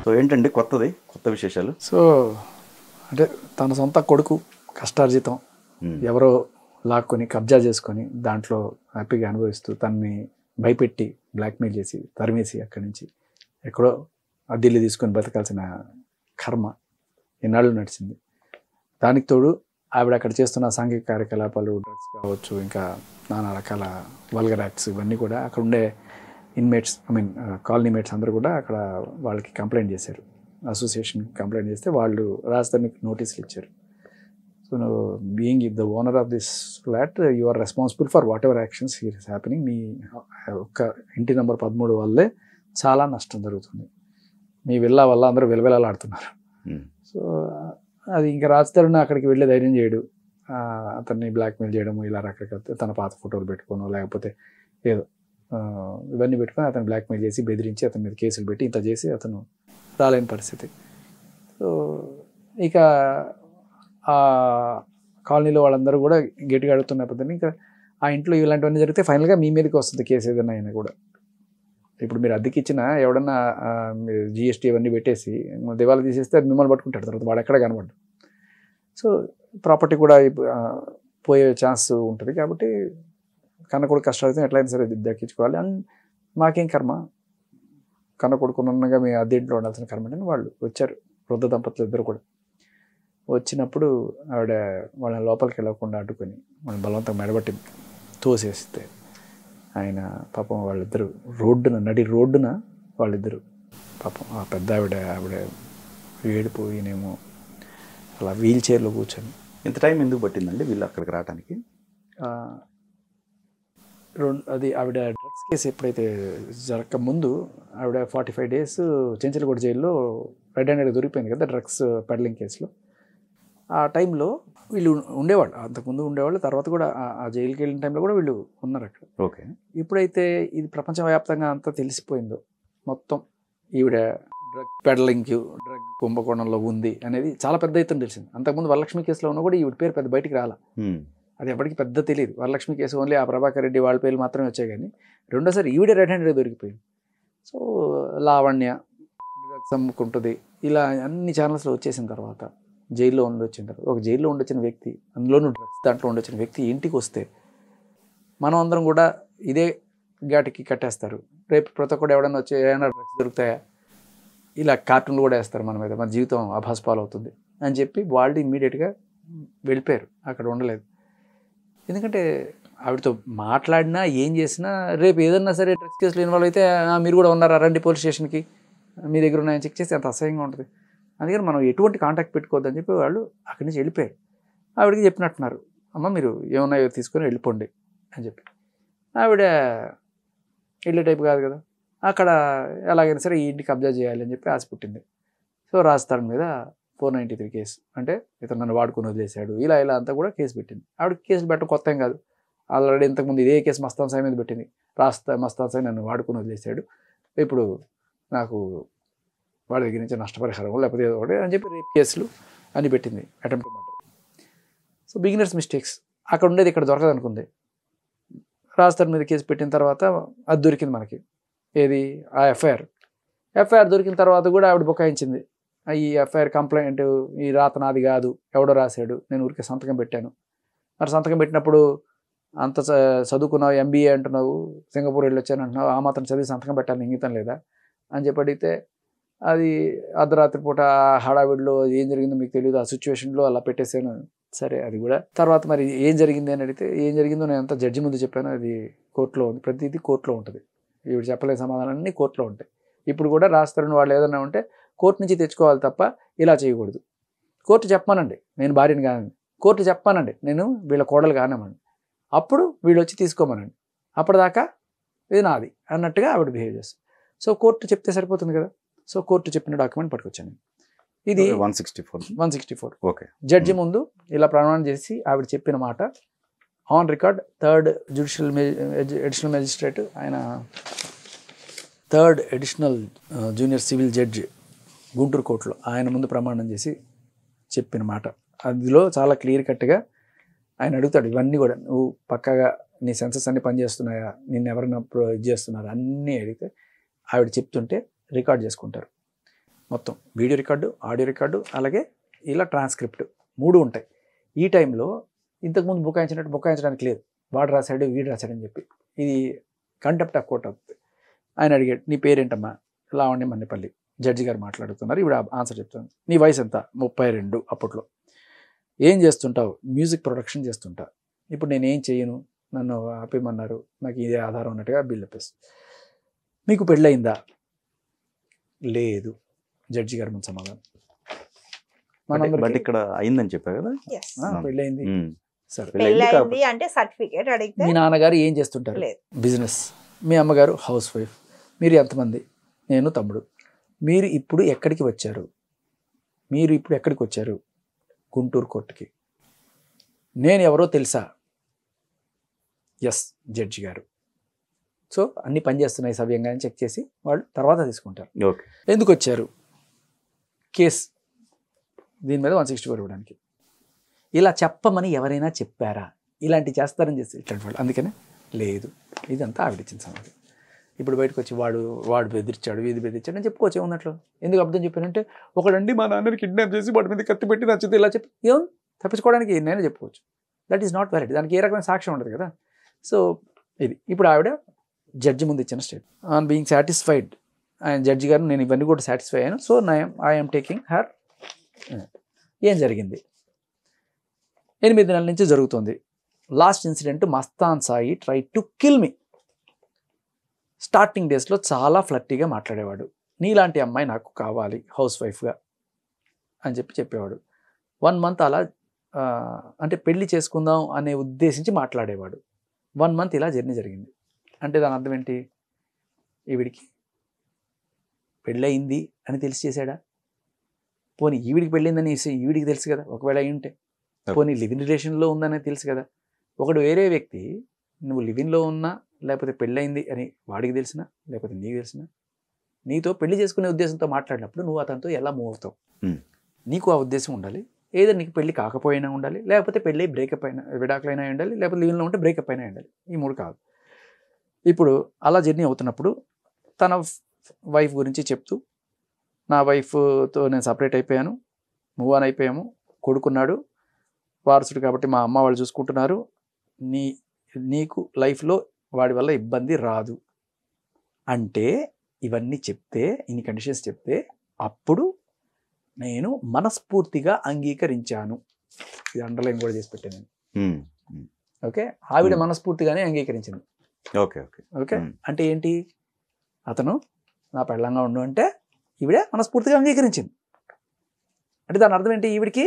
So ఏంటండి కొత్త విశేషాలు? సో అంటే తన సొంత కొడుకు కష్టార్జితం ఎవరో లాక్కొని కబ్జా చేసుకొని దాంట్లో హ్యాపీగా అనుభవిస్తూ తనని భయపెట్టి బ్లాక్మెయిల్ చేసి తరిమేసి అక్కడి నుంచి ఎక్కడో ఢిల్లీ తీసుకొని బతకాల్సిన కర్మ ఎన్నాళ్ళు నడిచింది. దానికి తోడు ఆవిడ అక్కడ చేస్తున్న సాంఘిక కార్యకలాపాలు, డ్రగ్స్ కావచ్చు, ఇంకా నానా రకాల వల్గర్ యాక్ట్స్, ఇవన్నీ కూడా అక్కడ ఉండే ఇన్మేట్స్ కాలనీ మేట్స్ అందరూ కూడా అక్కడ వాళ్ళకి కంప్లైంట్ చేశారు. అసోసియేషన్ కంప్లైంట్ చేస్తే వాళ్ళు రాజధానికి నోటీసులు ఇచ్చారు. So being the owner of this flat you are responsible for whatever actions here is happening. మీ ఒక్క ఇంటి నెంబర్ 13 వల్లే చాలా నష్టం జరుగుతుంది. మీ విల్లా వల్ల అందరూ విలవిలాడుతున్నారు. సో అది ఇంకా రాజధాని అక్కడికి వెళ్ళే ధైర్యం చేయడు. అతన్ని బ్లాక్మెయిల్ చేయడము, ఇలా రకరకాల తన పాత ఫోటోలు పెట్టుకోను, లేకపోతే ఏదో ఇవన్నీ పెట్టుకొని అతను బ్లాక్మెయిల్ చేసి బెదిరించి అతని మీద కేసులు పెట్టి ఇంత చేసి అతను రాలేని పరిస్థితి. సో ఇక ఆ కాలనీలో వాళ్ళందరూ కూడా గట్టిగా అడుగుతున్నప్పుడు ఇంకా ఆ ఇంట్లో ఇలాంటివన్నీ జరిగితే ఫైనల్గా మీ మీదకి వస్తుంది కేసు ఏదైనా అయినా కూడా. ఇప్పుడు మీరు అద్దెకి ఇచ్చినా ఎవడన్నా జిఎస్టీ ఇవన్నీ పెట్టేసి దివాళా తీసేస్తే అది మిమ్మల్ని పట్టుకుంటాడు, తర్వాత వాడు ఎక్కడ కనబడ్డు. సో ప్రాపర్టీ కూడా పోయే ఛాన్స్ ఉంటుంది. కాబట్టి కన్న కొడుకు కష్టాలైతే ఎట్లయినా సరే దక్కించుకోవాలి. అండ్ మాకేం కర్మ, కన్న కొడుకున్నగా మీ అద్దె ఇంట్లో ఉండాల్సిన కర్మ అని వాళ్ళు వచ్చారు. వృద్ధ దంపతులు ఇద్దరు కూడా వచ్చినప్పుడు ఆవిడ వాళ్ళని లోపలికి వెళ్ళకుండా అడ్డుకొని వాళ్ళని బలవంతంగా మెడబట్టి తోసేస్తే ఆయన పాపం వాళ్ళిద్దరు నడి రోడ్డున వాళ్ళిద్దరు పాపం ఆ పెద్ద ఆవిడ ఏడిపోయినేమో అలా వీల్ చైర్లో కూర్చొని. ఇంత టైం ఎందుకు పట్టిందండి వీళ్ళు అక్కడికి రావడానికి? అది ఆవిడ డ్రగ్స్ కేసు ఎప్పుడైతే జరగక ముందు ఆవిడ 45 days చెంచలగూడ జైల్లో రెడ్ హ్యాండెడ్గా దొరికిపోయింది కదా డ్రగ్స్ పెడ్లింగ్ కేసులో. ఆ టైంలో వీళ్ళు ఉండేవాళ్ళు, అంతకుముందు ఉండేవాళ్ళు, తర్వాత కూడా ఆ జైలుకి వెళ్ళిన టైంలో కూడా వీళ్ళు ఉన్నారు అక్కడ. ఓకే. ఇప్పుడైతే ఇది ప్రపంచవ్యాప్తంగా అంతా తెలిసిపోయిందో మొత్తం ఈవిడ డ్రగ్ పెడ్లింగ్, డ్రగ్ కుంభకోణంలో ఉంది అనేది చాలా పెద్ద ఎత్తున తెలిసింది. అంతకుముందు వరలక్ష్మి కేసులో ఉన్న కూడా ఈవిడ పేరు పెద్ద బయటికి రాలా, అది ఎప్పటికీ పెద్ద తెలియదు. వరలక్ష్మి కేసు ఓన్లీ ఆ ప్రభాకర్ రెడ్డి వాళ్ళ పేర్లు మాత్రమే వచ్చాయి, కానీ రెండోసారి ఈవిడే రెడ్ హ్యాండెడ్గా దొరికిపోయింది. సో లావణ్య డ్రగ్స్ అమ్ముకుంటుంది ఇలా అన్ని ఛానల్స్లో వచ్చేసిన తర్వాత జైల్లో ఉండొచ్చిన తర్వాత ఒక జైల్లో ఉండొచ్చిన వ్యక్తి, అందులోనూ డ్రగ్స్ దాంట్లో ఉండొచ్చిన వ్యక్తి ఇంటికి వస్తే మనం అందరం కూడా ఇదే ఘాటికి కట్టేస్తారు. రేపు ప్రతి ఒక్కడు ఎవడన్నా వచ్చి ఏమైనా డ్రగ్స్ దొరుకుతాయా, ఇలా కార్టూన్లు కూడా వేస్తారు మన మీద, మన జీవితం అభాస్పాలు అవుతుంది అని చెప్పి వాళ్ళు ఇమ్మీడియట్గా వెళ్ళిపోయారు, అక్కడ ఉండలేదు. ఎందుకంటే ఆవిడతో మాట్లాడినా ఏం చేసినా రేపు ఏదన్నా సరే డ్రగ్స్ కేసులో ఇన్వాల్వ్ అయితే మీరు కూడా ఉన్నారా రండి పోలీస్ స్టేషన్కి, మీ దగ్గర ఉన్నాయని చెక్ చేస్తే అంత అసహ్యంగా ఉంటుంది. అందుకని మనం ఎటువంటి కాంటాక్ట్ పెట్టుకోవద్దని చెప్పి వాళ్ళు అక్కడి నుంచి వెళ్ళిపోయారు. ఆవిడకి చెప్పినట్టున్నారు, అమ్మ మీరు ఏమున్నాయో తీసుకొని వెళ్ళిపోండి అని చెప్పి. ఆవిడ వెళ్ళే టైపు కాదు కదా, అక్కడ ఎలాగైనా సరే ఈ ఇంటికి కబ్జా చేయాలి అని చెప్పి ఆశ పుట్టింది. సో రాజస్థాన్ మీద 493 కేసు, అంటే ఇతను నన్ను వాడుకొని వదిలేశాడు, ఇలా అంతా కూడా కేసు పెట్టింది. ఆవిడకి కేసులు పెట్టడం కొత్త ఏం కాదు, ఆల్రెడీ ఇంతకుముందు ఇదే కేసు మస్తాన్ సాయి మీద పెట్టింది. మస్తాన్ సాయి నన్ను వాడుకొని వదిలేశాడు, ఇప్పుడు నాకు వాడి దగ్గర నుంచి నష్టపరిహారం లేకపోతే ఏదో ఒకటి అని చెప్పి రేప్ కేసులు అని పెట్టింది, attempt murder. So beginners mistakes, అక్కడ ఉండేది ఇక్కడ దొరకదు అనుకుంది. రాజస్థాన్ మీద కేసు పెట్టిన తర్వాత అది దొరికింది మనకి, ఏది ఆ ఎఫ్ఐఆర్ దొరికిన తర్వాత కూడా ఆవిడ బుకాయించింది. ఈ ఎఫ్ఐఆర్ కంప్లైంట్ ఈ రాత నాది కాదు, ఎవడో రాశాడు, నేను ఊరికే సంతకం పెట్టాను. మరి సంతకం పెట్టినప్పుడు అంత చదువుకున్నావు, ఎంబీఏ అంటున్నావు, సింగపూర్ వెళ్ళి వచ్చాను అంటున్నావు, ఆ మాత్రం చదివి సంతకం పెట్టాలని ఇంగితం లేదా అని చెప్పి అడిగితే అది అర్ధరాత్రి పూట హడావిడిలో ఏం జరిగిందో మీకు తెలియదు, ఆ సిచ్యువేషన్లో అలా పెట్టేశాను. సరే అది కూడా తర్వాత మరి ఏం జరిగింది అని అడిగితే ఏం జరిగిందో నేను అంతా జడ్జి ముందు చెప్పాను, అది కోర్టులో ఉంది, ప్రతిదీ కోర్టులో ఉంటుంది, ఇవి చెప్పలేని సమాధానాలన్నీ కోర్టులో ఉంటాయి. ఇప్పుడు కూడా రాస్తారని వాళ్ళు ఏదైనా ఉంటే కోర్టు నుంచి తెచ్చుకోవాలి తప్ప ఇలా చేయకూడదు. కోర్టు చెప్పమానండి నేను భార్యని కానండి, కోర్టు చెప్పమానండి నేను వీళ్ళ కోడలు కానివ్వండి, అప్పుడు వీళ్ళు వచ్చి తీసుకోమనండి, అప్పటిదాకా ఇది నాది అన్నట్టుగా ఆవిడ బిహేవ్ చేస్తుంది. సో కోర్టు చెప్తే సరిపోతుంది కదా. సో కోర్టు చెప్పిన డాక్యుమెంట్ పట్టుకొచ్చాను. ఇది 164 ఓకే. జడ్జి ముందు ఇలా ప్రమాణం చేసి ఆవిడ చెప్పిన మాట on record. 3rd additional magistrate, ఆయన 3rd additional junior civil judge Guntur కోర్టులో ఆయన ముందు ప్రమాణం చేసి చెప్పిన మాట. అందులో చాలా క్లియర్ కట్గా ఆయన అడుగుతాడు, ఇవన్నీ కూడా నువ్వు పక్కాగా నీ సెన్సెస్ అన్నీ పనిచేస్తున్నాయా, నిన్ను ఎవరైనా ఇది చేస్తున్నారా అన్నీ అడిగితే ఆవిడ చెప్తుంటే రికార్డ్ చేసుకుంటారు. మొత్తం వీడియో రికార్డు, ఆడియో రికార్డు, అలాగే ఇలా ట్రాన్స్క్రిప్ట్ 3 ఉంటాయి. ఈ టైంలో ఇంతకుముందు బుకాయించడానికి లేదు, వాడు రాశాడు వీడు రాశాడని చెప్పి ఇది కంటెంప్ట్ ఆఫ్ కోర్ట్ అవుతుంది. ఆయన అడిగాడు, నీ పేరేంటమ్మా? లావణ్య మన్నెపల్లి. జడ్జి గారు మాట్లాడుతున్నారు, ఇప్పుడు ఆన్సర్ చెప్తాను. నీ వయసు ఎంత? 32 అప్పట్లో. ఏం చేస్తుంటావు? మ్యూజిక్ ప్రొడక్షన్ చేస్తుంటా. ఇప్పుడు నేను ఏం చేయను, నన్ను ఆపేయమన్నారు, నాకు ఇదే ఆధారం అన్నట్టుగా బిల్ చెప్పేసి. మీకు పెళ్ళయిందా? లేదు. జడ్జి గారు ముందు సమాధానం. బట్ ఇక్కడ అయిందని చెప్పా కదా. పెళ్ళయింది. సరే, పెళ్ళైంది అంటే సర్టిఫికేట్ అడిగితే మీ నాన్నగారు ఏం చేస్తుంటారు? బిజినెస్. మీ అమ్మగారు హౌస్ వైఫ్. మీరు ఎంతమంది? నేను, తమ్ముడు. మీరు ఇప్పుడు ఎక్కడికి వచ్చారు? గుంటూరు కోర్టుకి. నేను ఎవరో తెలుసా? ఎస్ జడ్జి గారు. సో అన్ని పనిచేస్తున్నాయి సవ్యంగా అని చెక్ చేసి వాళ్ళు తర్వాత తీసుకుంటారు. ఎందుకు వచ్చారు? కేస్ దీని మీద 164 ఇవ్వడానికి. ఇలా చెప్పమని ఎవరైనా చెప్పారా? ఇలాంటి చేస్తారని చేసి ఇట్లాంటి వాళ్ళు. అందుకనే లేదు, ఇదంతా ఆవిడిచ్చిన సంగతి. ఇప్పుడు బయటకు వచ్చి వాడు బెదిరించాడు, వీధి బెదిరించాడు అని చెప్పుకోవచ్చు. ఏమున్నట్లు? ఎందుకు అబద్ధం చెప్పానంటే, ఒకడండి మా నాన్నని కిడ్నాప్ చేసి వాడి మీద కత్తి పెట్టి నచ్చితే ఇలా చెప్పి ఏం తప్పించుకోవడానికి నేనే చెప్పుకోవచ్చు. That is not valid. దానికి ఏ రకమైన సాక్ష్యం ఉండదు కదా. సో ఇది ఇప్పుడు ఆవిడ జడ్జి ముందు ఇచ్చిన స్టేట్. ఆన్ బీయింగ్ సాటిస్ఫైడ్, ఆయన జడ్జి గారు నేను ఇవన్నీ కూడా సాటిస్ఫై అయ్యాను, సో ఐఎమ్ టేకింగ్ హర్. ఏం జరిగింది? 8 నెలల నుంచి జరుగుతుంది. Last incident, Mastan Sai try to kill me. Starting డేస్లో చాలా ఫ్లట్టీగా మాట్లాడేవాడు. నీలాంటి అమ్మాయి నాకు కావాలి హౌస్ వైఫ్గా అని చెప్పేవాడు. 1 మంత్ అలా అంటే పెళ్లి చేసుకుందాం అనే ఉద్దేశించి మాట్లాడేవాడు. 1 మంత్ ఇలా జర్నీ జరిగింది. అంటే దాని అర్థం ఏంటి? ఈవిడికి పెళ్ళయింది అని తెలిసి చేశాడా? పోనీ ఈవిడికి పెళ్ళిందని ఈవిడికి తెలుసు కదా, ఒకవేళ అయి ఉంటే. పోనీ లివిన్ రిలేషన్లో ఉందని తెలుసు కదా. ఒకడు వేరే వ్యక్తి నువ్వు లివిన్లో ఉన్నా లేకపోతే పెళ్ళయింది అని వాడికి తెలిసినా లేకపోతే నీకు తెలిసినా, నీతో పెళ్లి చేసుకునే ఉద్దేశంతో మాట్లాడినప్పుడు నువ్వు అతనితో ఎలా మూవ్ అవుతావు? నీకు ఆ ఉద్దేశం ఉండాలి. ఏదో నీకు పెళ్లి కాకపోయినా ఉండాలి, లేకపోతే పెళ్ళి బ్రేకప్ అయినా, విడాకులైనా ఉండాలి, లేకపోతే లివిన్లో ఉంటే బ్రేకప్ అయినా ఉండాలి. ఈ 3 కాదు. ఇప్పుడు అలా జర్నీ అవుతున్నప్పుడు తన వైఫ్ గురించి చెప్తూ, నా వైఫ్తో నేను సపరేట్ అయిపోయాను, మూవ్ ఆన్ అయిపోయాము, కొడుకున్నాడు, వారసుడు కాబట్టి మా అమ్మ వాళ్ళు చూసుకుంటున్నారు, నీకు లైఫ్లో వాడి వల్ల ఇబ్బంది రాదు అంటే ఇవన్నీ చెప్తే, ఇన్ని కండిషన్స్ చెప్తే అప్పుడు నేను మనస్ఫూర్తిగా అంగీకరించాను. ఇది అండర్లైన్ కూడా చేసి పెట్టాను నేను. ఓకే, ఆవిడ మనస్ఫూర్తిగానే అంగీకరించింది. ఓకే ఓకే ఓకే అంటే ఏంటి? అతను నా పెళ్ళంగా ఉండు అంటే ఈవిడ మనస్ఫూర్తిగా అంగీకరించింది. అంటే దాని అర్థం ఏంటి? ఈవిడికి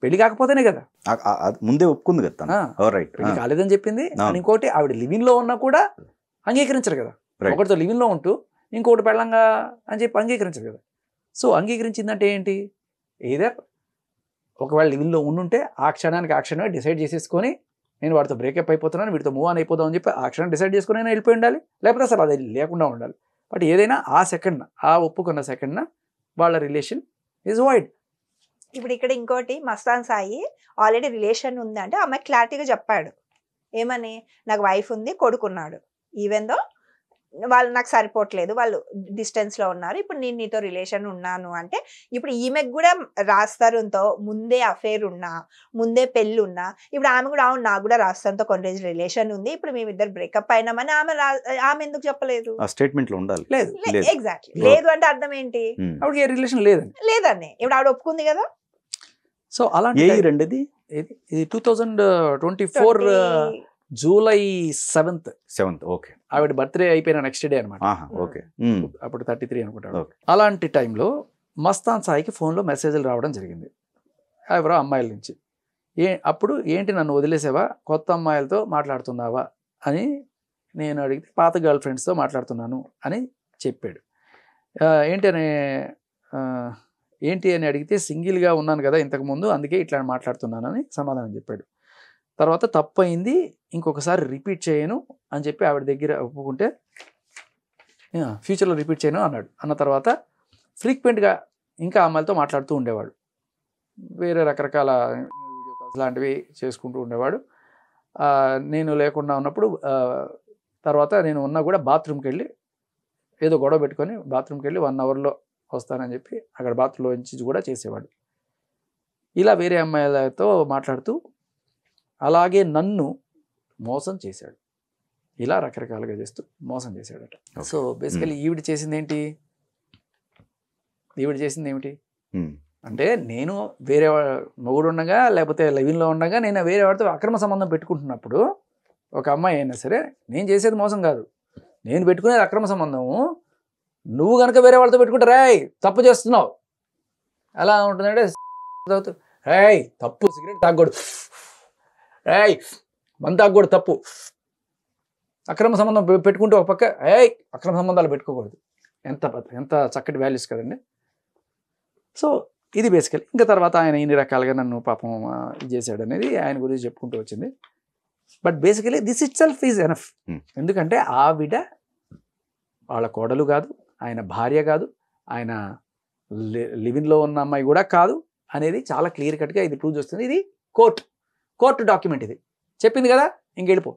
పెళ్లి కాకపోతేనే కదా, ముందే ఒప్పుకుంది కదా, పెళ్లి కాలేదని చెప్పింది. ఇంకోటి, ఆవిడ లివిన్లో ఉన్నా కూడా అంగీకరించరు కదా. ఒకటితో లివిన్లో ఉంటూ ఇంకోటి పెళ్ళంగా అని చెప్పి అంగీకరించరు కదా. సో అంగీకరించిందంటే ఏంటి? ఏదో ఒకవేళ లివిన్లో ఉండుంటే ఆ క్షణమే డిసైడ్ చేసేసుకొని నేను వాడితో బ్రేకప్ అయిపోతున్నాను, వీడితో మూవ్ ఆన్ అయిపోదాం అని చెప్పి ఆ క్షణం డిసైడ్ చేసుకుని నేను వెళ్ళిపోయి ఉండాలి, లేకపోతే అసలు అది లేకుండా ఉండాలి. బట్ ఏదైనా ఆ ఒప్పుకున్న సెకండ్న వాళ్ళ రిలేషన్ ఈజ్ వైడ్. ఇప్పుడు ఇక్కడ ఇంకోటి, మస్తాన్ సాయి ఆల్రెడీ రిలేషన్ ఉంది అంటే అమ్మాయి క్లారిటీగా చెప్పాడు. ఏమని? నాకు వైఫ్ ఉంది, కొడుకున్నాడు, ఈవెన్ దో వాళ్ళు నాకు సరిపోవట్లేదు, వాళ్ళు డిస్టెన్స్లో ఉన్నారు, ఇప్పుడు నేను నీతో రిలేషన్ ఉన్నాను అంటే ఇప్పుడు ఈమెకు కూడా రాస్తారుతో ముందే అఫేర్ ఉన్నా, ముందే పెళ్ళి ఉన్నా, ఇప్పుడు ఆమె కూడా అవును నాకు కూడా రాస్తారుతో కొన్ని రోజులు రిలేషన్ ఉంది, ఇప్పుడు మేమిద్దరు బ్రేకప్ అయినామని ఆమె ఎందుకు చెప్పలేదు? స్టేట్మెంట్లో ఉండాలి. లేదు, ఎగ్జాక్ట్లీ లేదు అంటే అర్థం ఏంటి? ఆవిడకి ఏ రిలేషన్ లేదని ఇప్పుడు ఆవిడ ఒప్పుకుంది కదా. సో అలాంటి ఇది 2024 జూలై 7th. ఓకే, ఆవిడ బర్త్డే అయిపోయిన నెక్స్ట్ డే అనమాట. ఓకే, అప్పుడు 33 అనుకుంటాడు. అలాంటి టైంలో మస్తాన్ సాయికి ఫోన్లో మెసేజ్లు రావడం జరిగింది ఎవరో అమ్మాయిల నుంచి. అప్పుడు ఏంటి నన్ను వదిలేసావా, కొత్త అమ్మాయిలతో మాట్లాడుతున్నావా అని నేను అడిగితే పాత గర్ల్ ఫ్రెండ్స్తో మాట్లాడుతున్నాను అని చెప్పాడు. ఏంటి అని అడిగితే సింగిల్గా ఉన్నాను కదా ఇంతకుముందు, అందుకే ఇట్లా మాట్లాడుతున్నానని సమాధానం చెప్పాడు. తర్వాత తప్పు అయింది, ఇంకొకసారి రిపీట్ చేయను అని చెప్పి ఆవిడ దగ్గర ఒప్పుకుంటే ఫ్యూచర్లో రిపీట్ చేయను అన్నాడు. అన్న తర్వాత ఫ్రీక్వెంట్గా ఇంకా అమ్మాయిలతో మాట్లాడుతూ ఉండేవాడు, వేరే రకరకాల వీడియో కాల్స్ లాంటివి చేసుకుంటూ ఉండేవాడు. నేను లేకుండా ఉన్నప్పుడు తర్వాత నేను ఉన్నా కూడా బాత్రూమ్కి వెళ్ళి ఏదో గొడవ పెట్టుకొని బాత్రూమ్కి వెళ్ళి 1 అవర్లో వస్తానని చెప్పి అక్కడ బాత్రూంలో నుంచి కూడా చేసేవాడు. ఇలా వేరే అమ్మాయిలతో మాట్లాడుతూ అలాగే నన్ను మోసం చేశాడు. ఇలా రకరకాలుగా చేస్తూ మోసం చేశాడట. సో బేసికలీ ఈవిడ చేసింది ఏమిటి అంటే, నేను వేరే మొగుడు ఉండగా లేకపోతే లైవ్లో ఉండగా నేను వేరే వాడితో అక్రమ సంబంధం పెట్టుకుంటున్నప్పుడు ఒక అమ్మాయి అయినా సరే, నేను చేసేది మోసం కాదు, నేను పెట్టుకునేది అక్రమ సంబంధము, నువ్వు కనుక వేరే వాళ్ళతో పెట్టుకుంటే రాయ్ తప్పు చేస్తున్నావు ఎలా ఉంటుందంటే, రాయ్ తప్పు, సిగరెట్ తాగకూడదు, రాయ్ మందు తాగకూడదు, తప్పు, అక్రమ సంబంధం పెట్టుకుంటే ఒక పక్క అక్రమ సంబంధాలు పెట్టుకోకూడదు. ఎంత చక్కటి వాల్యూస్ కదండి. సో ఇది బేసికలీ. ఇంకా తర్వాత ఆయన ఇన్ని రకాలుగా నన్ను పాపం ఇది చేశాడు అనేది ఆయన గురించి చెప్పుకుంటూ వచ్చింది. But basically this it self is enough. ఎందుకంటే ఆవిడ వాళ్ళ కోడలు కాదు, ఆయన భార్య కాదు, ఆయన లివిన్లో ఉన్న అమ్మాయి కూడా కాదు అనేది చాలా క్లియర్ కట్గా ఇది ప్రూవ్ చేస్తుంది. ఇది కోర్టు డాక్యుమెంట్, ఇది చెప్పింది కదా, ఇంకెళ్ళిపో.